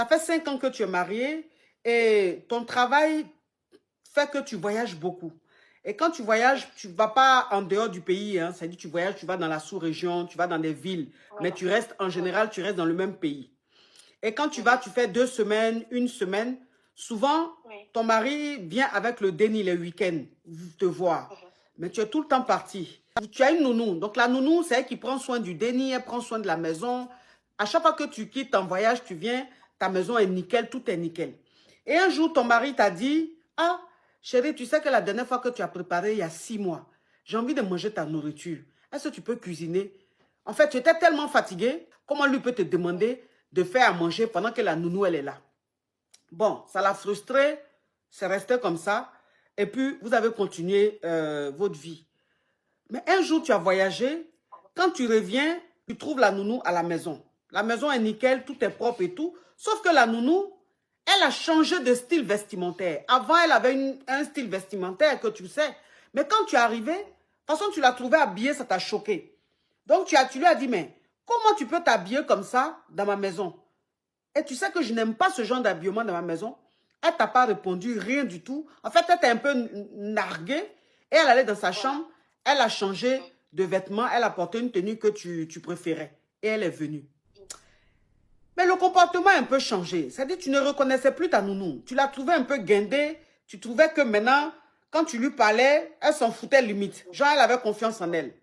Ça fait 5 ans que tu es marié et ton travail fait que tu voyages beaucoup. Et quand tu voyages, tu ne vas pas en dehors du pays. Hein. C'est-à-dire tu voyages, tu vas dans la sous-région, tu vas dans des villes. Mais tu restes, en général, tu restes dans le même pays. Et quand tu vas, tu fais 2 semaines, 1 semaine. Souvent, ton mari vient avec le déni les week-ends te voir. Mais tu es tout le temps parti. Tu as une nounou. Donc la nounou, c'est elle qui prend soin du déni, elle prend soin de la maison. À chaque fois que tu quittes en voyage, tu viens, ta maison est nickel, tout est nickel. Et un jour, ton mari t'a dit, ah, chérie, tu sais que la dernière fois que tu as préparé, il y a 6 mois, j'ai envie de manger ta nourriture. Est-ce que tu peux cuisiner? En fait, tu étais tellement fatigué, comment lui peut te demander de faire à manger pendant que la nounou, elle est là? Bon, ça l'a frustré, c'est resté comme ça. Et puis, vous avez continué votre vie. Mais un jour, tu as voyagé. Quand tu reviens, tu trouves la nounou à la maison. La maison est nickel, tout est propre et tout. Sauf que la nounou, elle a changé de style vestimentaire. Avant, elle avait un style vestimentaire que tu sais. Mais quand tu es arrivé, de toute façon, tu l'as trouvée habillée, ça t'a choqué. Donc, tu lui as dit, mais comment tu peux t'habiller comme ça dans ma maison? Et tu sais que je n'aime pas ce genre d'habillement dans ma maison. Elle t'a pas répondu, rien du tout. En fait, elle était un peu narguée. Et elle allait dans sa chambre. Elle a changé de vêtements. Elle a porté une tenue que tu préférais. Et elle est venue. Mais le comportement a un peu changé. C'est-à-dire que tu ne reconnaissais plus ta nounou. Tu l'as trouvée un peu guindée. Tu trouvais que maintenant, quand tu lui parlais, elle s'en foutait limite. Genre, elle avait confiance en elle.